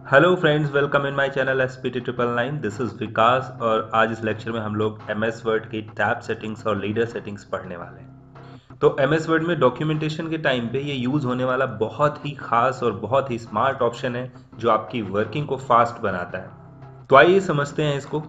Hello friends, welcome in my channel SPT 999। This is Vikas और आज इस लेक्चर में हम लोग एमएस वर्ड की टैब सेटिंग्स और लीडर सेटिंग्स पढ़ने वाले हैं। तो एमएस वर्ड में डॉक्यूमेंटेशन के टाइम पे ये यूज़ होने वाला बहुत ही खास और बहुत ही स्मार्ट ऑप्शन है जो आपकी वर्किंग को फास्ट बनाता है। तो आइए समझते हैं इसको।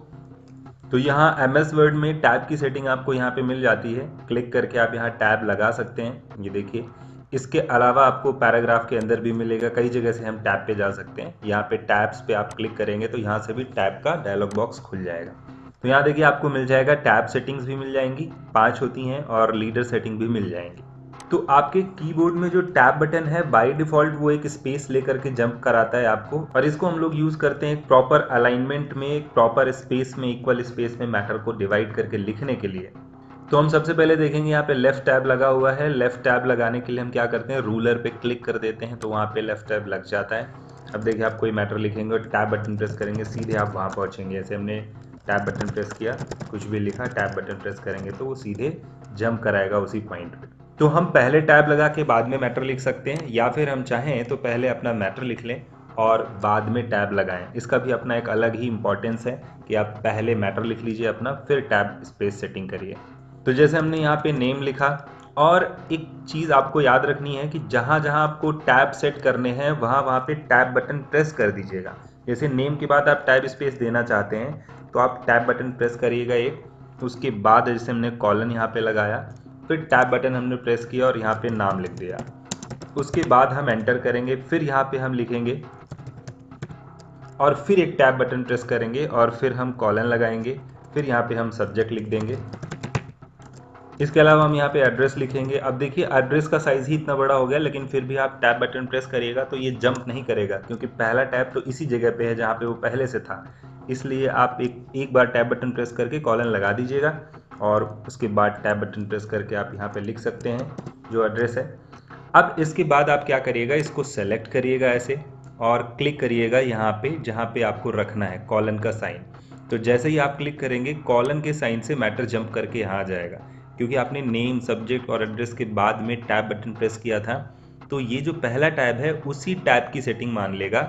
तो यहाँ एमएस वर्ड में टैब की सेटिंग आपको यहाँ पे मिल जाती है। क्लिक करके आप यहाँ टैब लगा सकते हैं, ये देखिए। इसके अलावा आपको पैराग्राफ के अंदर भी मिलेगा, कई जगह से हम टैब पे जा सकते हैं। यहाँ पे टैब्स पे आप क्लिक करेंगे तो यहाँ से भी टैब का डायलॉग बॉक्स खुल जाएगा। तो यहाँ देखिए आपको मिल जाएगा, टैब सेटिंग्स भी मिल जाएंगी, 5 होती हैं, और लीडर सेटिंग भी मिल जाएंगी। तो आपके कीबोर्ड में जो टैब बटन है बाय डिफॉल्ट वो एक स्पेस लेकर के जंप कराता है आपको, और इसको हम लोग यूज करते हैं प्रॉपर अलाइनमेंट में, एक प्रॉपर स्पेस में, इक्वल स्पेस में मैटर को डिवाइड करके लिखने के लिए। तो हम सबसे पहले देखेंगे यहाँ पे लेफ्ट टैब लगा हुआ है। लेफ्ट टैब लगाने के लिए हम क्या करते हैं, रूलर पे क्लिक कर देते हैं तो वहाँ पे लेफ्ट टैब लग जाता है। अब देखिए आप कोई मैटर लिखेंगे और टैब बटन प्रेस करेंगे, सीधे आप वहाँ पहुँचेंगे। जैसे हमने टैब बटन प्रेस किया, कुछ भी लिखा, टैब बटन प्रेस करेंगे तो वो सीधे जंप कराएगा उसी पॉइंट पे। तो हम पहले टैब लगा के बाद में मैटर लिख सकते हैं, या फिर हम चाहें तो पहले अपना मैटर लिख लें और बाद में टैब लगाएं। इसका भी अपना एक अलग ही इंपॉर्टेंस है कि आप पहले मैटर लिख लीजिए अपना, फिर टैब स्पेस सेटिंग करिए। तो जैसे हमने यहाँ पे नेम लिखा, और एक चीज़ आपको याद रखनी है कि जहाँ जहाँ आपको टैब सेट करने हैं वहाँ वहाँ पे टैब बटन प्रेस कर दीजिएगा। जैसे नेम के बाद आप टैब स्पेस देना चाहते हैं तो आप टैब बटन प्रेस करिएगा एक, उसके बाद जैसे हमने कॉलन यहाँ पे लगाया, फिर टैब बटन हमने प्रेस किया और यहाँ पे नाम लिख दिया। उसके बाद हम एंटर करेंगे, फिर यहाँ पे हम लिखेंगे और फिर एक टैब बटन प्रेस करेंगे और फिर हम कॉलन लगाएंगे, फिर यहाँ पे हम सब्जेक्ट लिख देंगे। इसके अलावा हम यहाँ पे एड्रेस लिखेंगे। अब देखिए एड्रेस का साइज ही इतना बड़ा हो गया, लेकिन फिर भी आप टैब बटन प्रेस करिएगा तो ये जंप नहीं करेगा, क्योंकि पहला टैब तो इसी जगह पे है जहाँ पे वो पहले से था। इसलिए आप एक बार टैब बटन प्रेस करके कॉलन लगा दीजिएगा और उसके बाद टैब बटन प्रेस करके आप यहाँ पे लिख सकते हैं जो एड्रेस है। अब इसके बाद आप क्या करिएगा, इसको सेलेक्ट करिएगा ऐसे और क्लिक करिएगा यहाँ पे जहाँ पे आपको रखना है कॉलन का साइन। तो जैसे ही आप क्लिक करेंगे कॉलन के साइन से मैटर जंप करके यहाँ आ जाएगा, क्योंकि आपने नेम, सब्जेक्ट और एड्रेस के बाद में टैब बटन प्रेस किया था। तो ये जो पहला टैब है उसी टैब की सेटिंग मान लेगा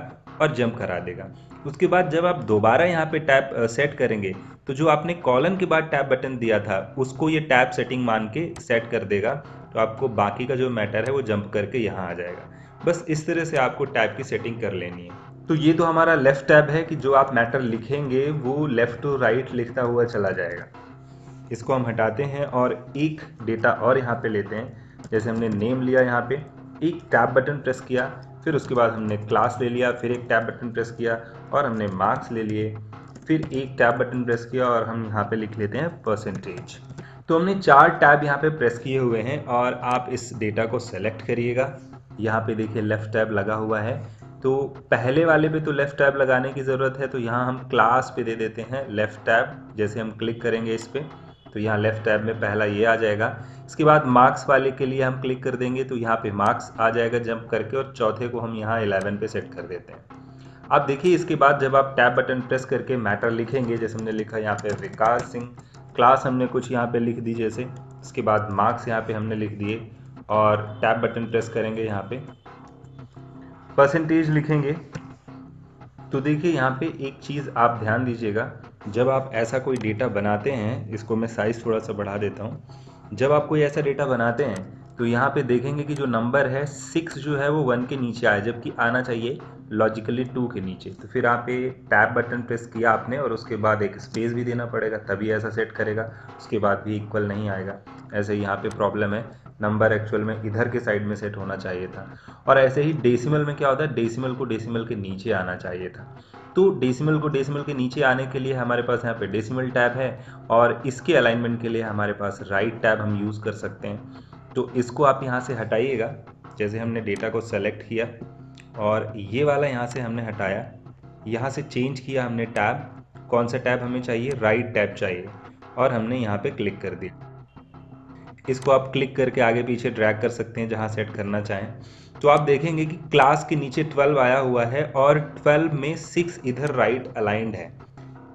और जंप करा देगा। उसके बाद जब आप दोबारा यहाँ पे टैब सेट करेंगे तो जो आपने कॉलन के बाद टैब बटन दिया था उसको ये टैब सेटिंग मान के सेट कर देगा। तो आपको बाकी का जो मैटर है वो जंप करके यहाँ आ जाएगा। बस इस तरह से आपको टैब की सेटिंग कर लेनी है। तो ये तो हमारा लेफ्ट टैब है कि जो आप मैटर लिखेंगे वो लेफ्ट टू राइट लिखता हुआ चला जाएगा। इसको हम हटाते हैं और एक डेटा और यहाँ पे लेते हैं। जैसे हमने नेम लिया, यहाँ पे एक टैब बटन प्रेस किया, फिर उसके बाद हमने क्लास ले लिया, फिर एक टैब बटन प्रेस किया और हमने मार्क्स ले लिए, फिर एक टैब बटन प्रेस किया और हम यहाँ पे लिख लेते हैं परसेंटेज। तो हमने 4 टैब यहाँ पे प्रेस किए हुए हैं और आप इस डेटा को सेलेक्ट करिएगा। यहाँ पे देखिए लेफ्ट टैब लगा हुआ है, तो पहले वाले पे तो लेफ्ट टैब लगाने की ज़रूरत है, तो यहाँ हम क्लास पे दे देते हैं लेफ्ट टैब। जैसे हम क्लिक करेंगे इस पर तो यहाँ लेफ्ट टैब में पहला ये आ जाएगा। इसके बाद मार्क्स वाले के लिए हम क्लिक कर देंगे तो यहाँ पे मार्क्स आ जाएगा जंप करके, और चौथे को हम यहाँ 11 पे सेट कर देते हैं। अब देखिए इसके बाद जब आप टैब बटन प्रेस करके मैटर लिखेंगे, जैसे हमने लिखा यहाँ पे विकास सिंह, क्लास हमने कुछ यहाँ पे लिख दी जैसे, इसके बाद मार्क्स यहाँ पे हमने लिख दिए और टैब बटन प्रेस करेंगे, यहाँ पे परसेंटेज लिखेंगे। तो देखिए यहाँ पे एक चीज़ आप ध्यान दीजिएगा, जब आप ऐसा कोई डेटा बनाते हैं, इसको मैं साइज़ थोड़ा सा बढ़ा देता हूँ। जब आप कोई ऐसा डेटा बनाते हैं तो यहाँ पे देखेंगे कि जो नंबर है 6 जो है वो 1 के नीचे आए, जबकि आना चाहिए लॉजिकली 2 के नीचे। तो फिर आप ये टैब बटन प्रेस किया आपने और उसके बाद एक स्पेस भी देना पड़ेगा, तभी ऐसा सेट करेगा। उसके बाद भी इक्वल नहीं आएगा। ऐसे यहाँ पे प्रॉब्लम है, नंबर एक्चुअल में इधर के साइड में सेट होना चाहिए था। और ऐसे ही डेसिमल में क्या होता है, डेसिमल को डेसिमल के नीचे आना चाहिए था। तो डेसिमल को डेसिमल के नीचे आने के लिए हमारे पास यहाँ पे डेसिमल टैब है, और इसके अलाइनमेंट के लिए हमारे पास राइट टैब हम यूज़ कर सकते हैं। तो इसको आप यहाँ से हटाइएगा। जैसे हमने डेटा को सेलेक्ट किया और ये वाला यहाँ से हमने हटाया, यहाँ से चेंज किया हमने टैब, कौन सा टैब हमें चाहिए, राइट टैब चाहिए, और हमने यहाँ पे क्लिक कर दिया। इसको आप क्लिक करके आगे पीछे ड्रैग कर सकते हैं जहाँ सेट करना चाहें। तो आप देखेंगे कि क्लास के नीचे 12 आया हुआ है और 12 में 6 इधर राइट अलाइंड है।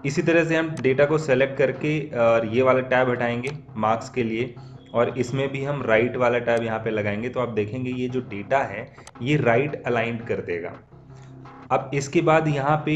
इसी तरह से हम डेटा को सेलेक्ट करके और ये वाला टैब हटाएंगे मार्क्स के लिए, और इसमें भी हम राइट वाला टैब यहाँ पे लगाएंगे। तो आप देखेंगे ये जो डेटा है ये राइट अलाइंड कर देगा। अब इसके बाद यहाँ पे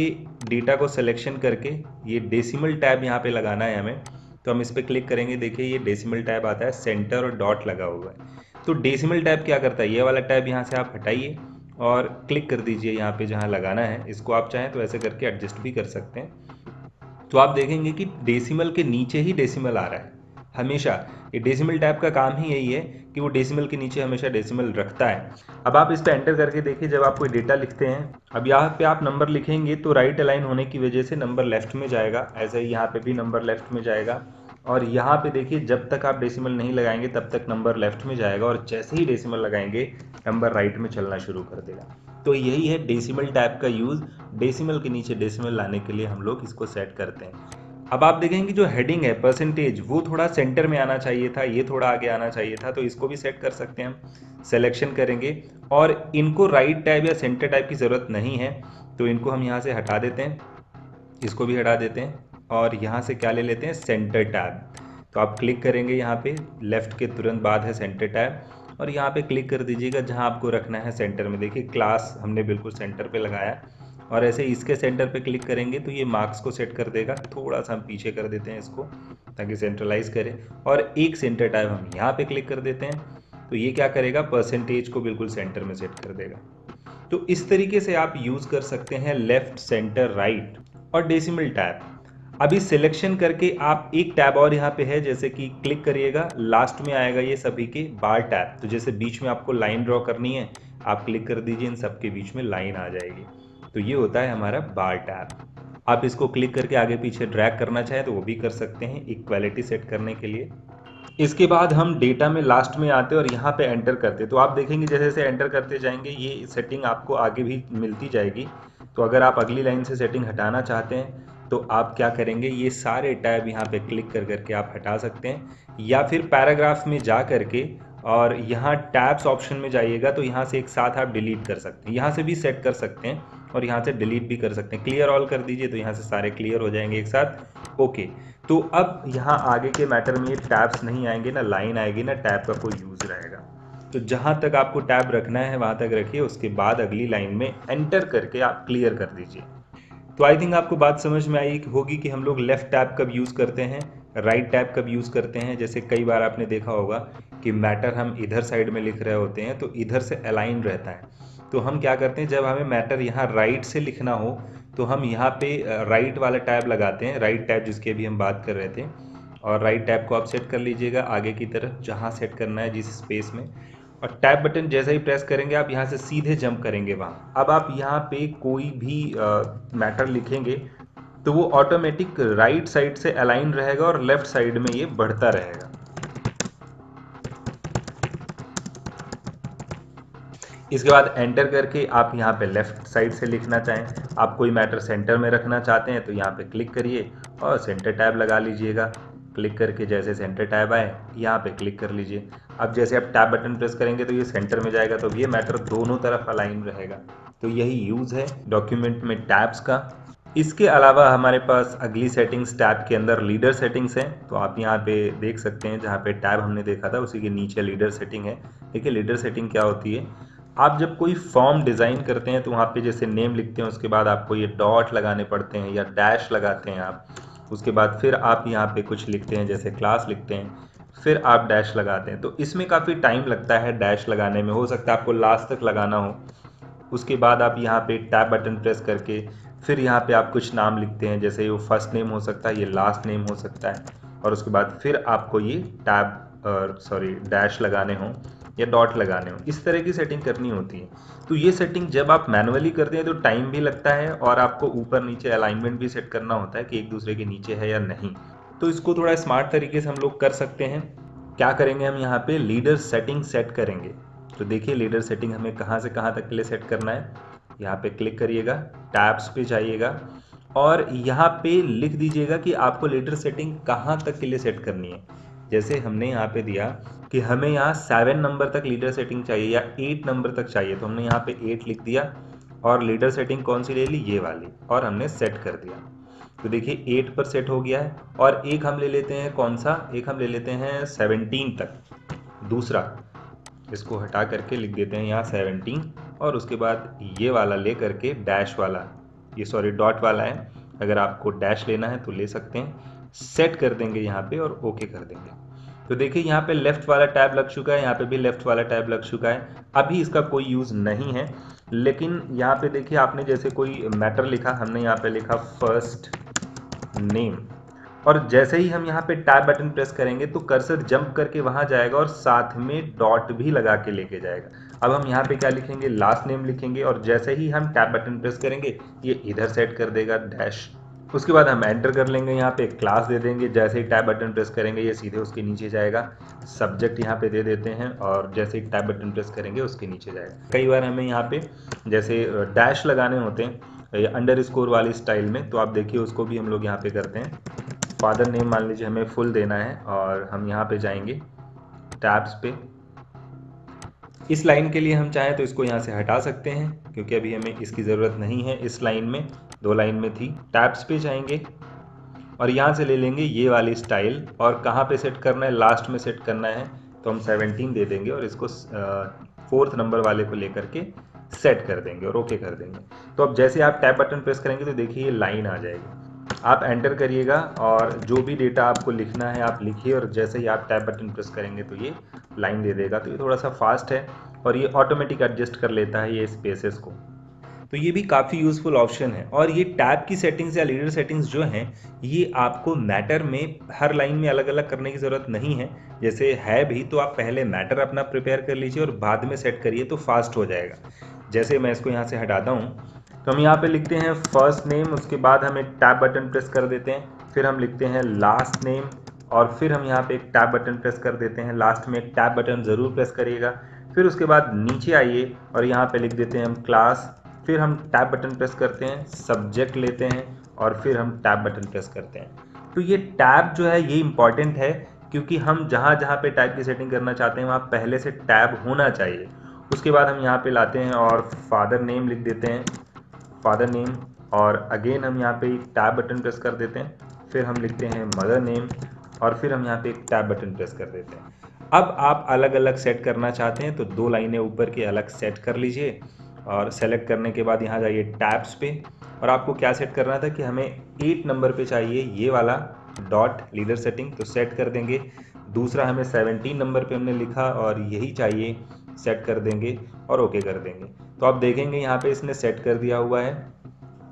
डेटा को सिलेक्शन करके ये डेसिमल टैब यहाँ पे लगाना है हमें, तो हम इस पर क्लिक करेंगे। देखिए ये डेसिमल टैब आता है, सेंटर और डॉट लगा हुआ है। तो डेसिमल टैब क्या करता है, ये वाला टैब यहाँ से आप हटाइए और क्लिक कर दीजिए यहाँ पे जहाँ लगाना है। इसको आप चाहें तो ऐसे करके एडजस्ट भी कर सकते हैं। तो आप देखेंगे कि डेसिमल के नीचे ही डेसिमल आ रहा है हमेशा। ये डेसिमल टैब का काम ही यही है कि वो डेसिमल के नीचे हमेशा डेसिमल रखता है। अब आप इस पे एंटर करके देखिए, जब आप कोई डेटा लिखते हैं, अब यहाँ पे आप नंबर लिखेंगे तो राइट अलाइन होने की वजह से नंबर लेफ्ट में जाएगा, ऐसे ही यहाँ पे भी नंबर लेफ्ट में जाएगा। और यहाँ पे देखिए जब तक आप डेसिमल नहीं लगाएंगे तब तक नंबर लेफ्ट में जाएगा, और जैसे ही डेसिमल लगाएंगे नंबर राइट में चलना शुरू कर देगा। तो यही है डेसिमल टैब का यूज़, डेसिमल के नीचे डेसिमल लाने के लिए हम लोग इसको सेट करते हैं। अब आप देखेंगे जो हेडिंग है परसेंटेज, वो थोड़ा सेंटर में आना चाहिए था, ये थोड़ा आगे आना चाहिए था, तो इसको भी सेट कर सकते हैं हम। सिलेक्शन करेंगे और इनको राइट टैब या सेंटर टैब की ज़रूरत नहीं है, तो इनको हम यहाँ से हटा देते हैं, इसको भी हटा देते हैं और यहाँ से क्या ले लेते हैं, सेंटर टैब। तो आप क्लिक करेंगे यहाँ पे, लेफ्ट के तुरंत बाद है सेंटर टैब, और यहाँ पे क्लिक कर दीजिएगा जहाँ आपको रखना है सेंटर में। देखिए क्लास हमने बिल्कुल सेंटर पे लगाया, और ऐसे इसके सेंटर पे क्लिक करेंगे तो ये मार्क्स को सेट कर देगा। थोड़ा सा हम पीछे कर देते हैं इसको ताकि सेंट्रलाइज करे, और एक सेंटर टैब हम यहाँ पे क्लिक कर देते हैं, तो ये क्या करेगा, परसेंटेज को बिल्कुल सेंटर में सेट कर देगा। तो इस तरीके से आप यूज़ कर सकते हैं लेफ्ट, सेंटर, राइट और डेसिमल टैब। अभी सिलेक्शन करके आप एक टैब और यहाँ पे है, जैसे कि क्लिक करिएगा, लास्ट में आएगा ये सभी के बार टैब। तो जैसे बीच में आपको लाइन ड्रॉ करनी है, आप क्लिक कर दीजिए, इन सबके बीच में लाइन आ जाएगी। तो ये होता है हमारा बार टैब। आप इसको क्लिक करके आगे पीछे ड्रैग करना चाहें तो वो भी कर सकते हैं इक्वालिटी सेट करने के लिए। इसके बाद हम डेटा में लास्ट में आते हैं और यहाँ पे एंटर करते हैं। तो आप देखेंगे जैसे जैसे एंटर करते जाएंगे ये सेटिंग आपको आगे भी मिलती जाएगी। तो अगर आप अगली लाइन से सेटिंग हटाना चाहते हैं तो आप क्या करेंगे, ये सारे टैब यहाँ पे क्लिक कर करके आप हटा सकते हैं, या फिर पैराग्राफ में जा करके और यहाँ टैब्स ऑप्शन में जाइएगा तो यहाँ से एक साथ आप डिलीट कर सकते हैं। यहाँ से भी सेट कर सकते हैं और यहाँ से डिलीट भी कर सकते हैं। क्लियर ऑल कर दीजिए तो यहाँ से सारे क्लियर हो जाएंगे एक साथ। ओके, तो अब यहाँ आगे के मैटर में ये टैब्स नहीं आएंगे, ना लाइन आएगी, ना टैब का कोई यूज़ रहेगा। तो जहाँ तक आपको टैब रखना है वहाँ तक रखिए, उसके बाद अगली लाइन में एंटर करके आप क्लियर कर दीजिए। तो आई थिंक आपको बात समझ में आई होगी कि हम लोग लेफ़्ट टैब कब यूज़ करते हैं, राइट टैब कब यूज़ करते हैं। जैसे कई बार आपने देखा होगा कि मैटर हम इधर साइड में लिख रहे होते हैं तो इधर से अलाइन रहता है। तो हम क्या करते हैं, जब हमें मैटर यहाँ राइट से लिखना हो तो हम यहाँ पे राइट वाला टैब लगाते हैं, राइट टैब जिसकी अभी हम बात कर रहे थे। और राइट टैब को आप सेट कर लीजिएगा आगे की तरफ जहाँ सेट करना है, जिस स्पेस में। और टैब बटन जैसे ही प्रेस करेंगे आप यहाँ से सीधे जंप करेंगे वहाँ। अब आप यहाँ पे कोई भी मैटर लिखेंगे तो वो ऑटोमेटिक राइट साइड से अलाइन रहेगा और लेफ्ट साइड में ये बढ़ता रहेगा। इसके बाद एंटर करके आप यहाँ पे लेफ्ट साइड से लिखना चाहें, आप कोई मैटर सेंटर में रखना चाहते हैं तो यहाँ पे क्लिक करिए और सेंटर टैब लगा लीजिएगा। क्लिक करके जैसे सेंटर टैब आए यहाँ पे क्लिक कर लीजिए। अब जैसे आप टैब बटन प्रेस करेंगे तो ये सेंटर में जाएगा, तो ये मैटर दोनों तरफ अलाइन रहेगा। तो यही यूज़ है डॉक्यूमेंट में टैब्स का। इसके अलावा हमारे पास अगली सेटिंग्स टैब के अंदर लीडर सेटिंग्स हैं। तो आप यहाँ पे देख सकते हैं, जहाँ पे टैब हमने देखा था उसी के नीचे लीडर सेटिंग है। देखिए लीडर सेटिंग क्या होती है, आप जब कोई फॉर्म डिज़ाइन करते हैं तो वहाँ पे जैसे नेम लिखते हैं, उसके बाद आपको ये डॉट लगाने पड़ते हैं या डैश लगाते हैं आप। उसके बाद फिर आप यहाँ पे कुछ लिखते हैं, जैसे क्लास लिखते हैं, फिर आप डैश लगाते हैं। तो इसमें काफ़ी टाइम लगता है डैश लगाने में, हो सकता है आपको लास्ट तक लगाना हो। उसके बाद आप यहाँ पे टैब बटन प्रेस करके फिर यहाँ पे आप कुछ नाम लिखते हैं, जैसे ये फर्स्ट नेम हो सकता है, ये लास्ट नेम हो सकता है, और उसके बाद फिर आपको ये डैश लगाने हों या डॉट लगाने हों। इस तरह की सेटिंग करनी होती है। तो ये सेटिंग जब आप मैनुअली करते हैं तो टाइम भी लगता है और आपको ऊपर नीचे अलाइनमेंट भी सेट करना होता है कि एक दूसरे के नीचे है या नहीं। तो इसको थोड़ा स्मार्ट तरीके से हम लोग कर सकते हैं। क्या करेंगे, हम यहाँ पे लीडर सेटिंग सेट करेंगे। तो देखिए लीडर सेटिंग हमें कहाँ से कहाँ तक के लिए सेट करना है। यहाँ पे क्लिक करिएगा, टैब्स पे जाइएगा और यहाँ पे लिख दीजिएगा कि आपको लीडर सेटिंग कहाँ तक के लिए सेट करनी है। जैसे हमने यहाँ पे दिया कि हमें यहाँ 7 नंबर तक लीडर सेटिंग चाहिए या 8 नंबर तक चाहिए, तो हमने यहाँ पे 8 लिख दिया और लीडर सेटिंग कौन सी ले ली, ये वाली, और हमने सेट कर दिया। तो देखिए 8 पर सेट हो गया है। और एक हम ले लेते हैं, कौन सा, एक हम ले लेते हैं 17 तक, दूसरा। इसको हटा करके लिख देते हैं यहाँ 17 और उसके बाद ये वाला ले करके डैश वाला, ये सॉरी डॉट वाला है, अगर आपको डैश लेना है तो ले सकते हैं, सेट कर देंगे यहाँ पे और ओके कर देंगे। तो देखिए यहाँ पे लेफ्ट वाला टैब लग चुका है, यहाँ पे भी लेफ्ट वाला टैब लग चुका है। अभी इसका कोई यूज़ नहीं है, लेकिन यहाँ पे देखिए आपने जैसे कोई मैटर लिखा, हमने यहाँ पे लिखा फर्स्ट नेम, और जैसे ही हम यहाँ पे टैब बटन प्रेस करेंगे तो कर्सर जंप करके वहां जाएगा और साथ में डॉट भी लगा के लेके जाएगा। अब हम यहाँ पे क्या लिखेंगे, लास्ट नेम लिखेंगे, और जैसे ही हम टैब बटन प्रेस करेंगे ये इधर सेट कर देगा डैश। उसके बाद हम एंटर कर लेंगे, यहाँ पे क्लास दे देंगे, जैसे ही टैब बटन प्रेस करेंगे ये सीधे उसके नीचे जाएगा। सब्जेक्ट यहाँ पे दे देते हैं और जैसे ही टैब बटन प्रेस करेंगे उसके नीचे जाएगा। कई बार हमें यहाँ पे जैसे डैश लगाने होते हैं अंडरस्कोर वाली स्टाइल में, तो आप देखिए उसको भी हम लोग यहाँ पे करते हैं। फादर नेम मान लीजिए हमें फुल देना है और हम यहाँ पे जाएंगे टैब्स पे। इस लाइन के लिए हम चाहें तो इसको यहाँ से हटा सकते हैं क्योंकि अभी हमें इसकी ज़रूरत नहीं है, इस लाइन में 2 लाइन में थी। टैब्स पे जाएंगे और यहाँ से ले लेंगे ये वाली स्टाइल, और कहाँ पे सेट करना है, लास्ट में सेट करना है, तो हम 17 दे देंगे और इसको 4th नंबर वाले को लेकर के सेट कर देंगे और ओके कर देंगे। तो अब जैसे आप टैब बटन प्रेस करेंगे तो देखिए ये लाइन आ जाएगी। आप एंटर करिएगा और जो भी डेटा आपको लिखना है आप लिखिए, और जैसे ही आप टैब बटन प्रेस करेंगे तो ये लाइन दे देगा। तो ये थोड़ा सा फास्ट है और ये ऑटोमेटिक एडजस्ट कर लेता है ये स्पेसेस को, तो ये भी काफ़ी यूज़फुल ऑप्शन है। और ये टैब की सेटिंग्स या लीडर सेटिंग्स जो हैं ये आपको मैटर में हर लाइन में अलग अलग करने की ज़रूरत नहीं है। जैसे है भी तो आप पहले मैटर अपना प्रिपेयर कर लीजिए और बाद में सेट करिए तो फास्ट हो जाएगा। जैसे मैं इसको यहाँ से हटाता हूँ तो हम यहाँ पे लिखते हैं फर्स्ट नेम, उसके बाद हम एक टैब बटन प्रेस कर देते हैं, फिर हम लिखते हैं लास्ट नेम, और फिर हम यहाँ पे एक टैब बटन प्रेस कर देते हैं। लास्ट में एक टैब बटन ज़रूर प्रेस करिएगा। फिर उसके बाद नीचे आइए और यहाँ पे लिख देते हैं हम क्लास, फिर हम टैब बटन प्रेस करते हैं, सब्जेक्ट लेते हैं और फिर हम टैब बटन प्रेस करते हैं। तो ये टैब जो है ये इंपॉर्टेंट है क्योंकि हम जहाँ जहाँ पे टैब की सेटिंग करना चाहते हैं वहाँ पहले से टैब होना चाहिए। उसके बाद हम यहाँ पे लाते हैं और फादर नेम लिख देते हैं, फादर नेम, और अगेन हम यहाँ पे टैब बटन प्रेस कर देते हैं, फिर हम लिखते हैं मदर नेम और फिर हम यहाँ पे एक टैब बटन प्रेस कर देते हैं। अब आप अलग अलग सेट करना चाहते हैं तो 2 लाइनें ऊपर की अलग सेट कर लीजिए, और सेलेक्ट करने के बाद यहाँ जाइए टैब्स पे, और आपको क्या सेट करना था कि हमें 8 नंबर पे चाहिए ये वाला डॉट लीडर सेटिंग, तो सेट कर देंगे। दूसरा हमें 17 नंबर पे हमने लिखा और यही चाहिए, सेट कर देंगे और ओके कर देंगे। तो आप देखेंगे यहाँ पे इसने सेट कर दिया हुआ है।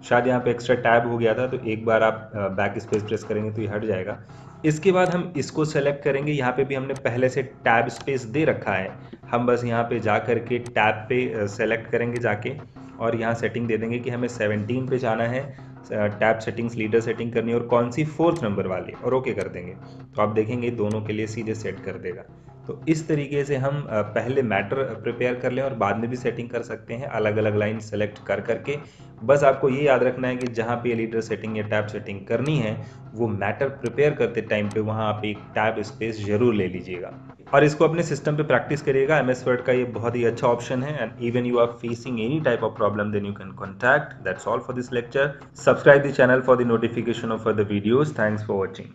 शायद यहाँ पे एक्स्ट्रा टैब हो गया था तो एक बार आप बैक स्पेस प्रेस करेंगे तो ये हट जाएगा। इसके बाद हम इसको सेलेक्ट करेंगे, यहाँ पे भी हमने पहले से टैब स्पेस दे रखा है, हम बस यहाँ पे जा करके टैब पे सेलेक्ट करेंगे जाके और यहाँ सेटिंग दे देंगे कि हमें 17 पे जाना है, टैब सेटिंग्स लीडर सेटिंग करनी है और कौन सी 4th नंबर वाली, और ओके कर देंगे। तो आप देखेंगे दोनों के लिए सीधे सेट कर देगा। तो इस तरीके से हम पहले मैटर प्रिपेयर कर लें और बाद में भी सेटिंग कर सकते हैं अलग अलग लाइन सेलेक्ट कर करके। बस आपको ये याद रखना है कि जहाँ पे लीडर सेटिंग या टैब सेटिंग करनी है वो मैटर प्रिपेयर करते टाइम पे वहाँ आप एक टैब स्पेस जरूर ले लीजिएगा और इसको अपने सिस्टम पे प्रैक्टिस करिएगा। MS वर्ड का ये बहुत ही अच्छा ऑप्शन है, and even you are facing any type of problem then you can contact. That's all for this lecture. Subscribe the channel for the notification of further videos. Thanks for watching.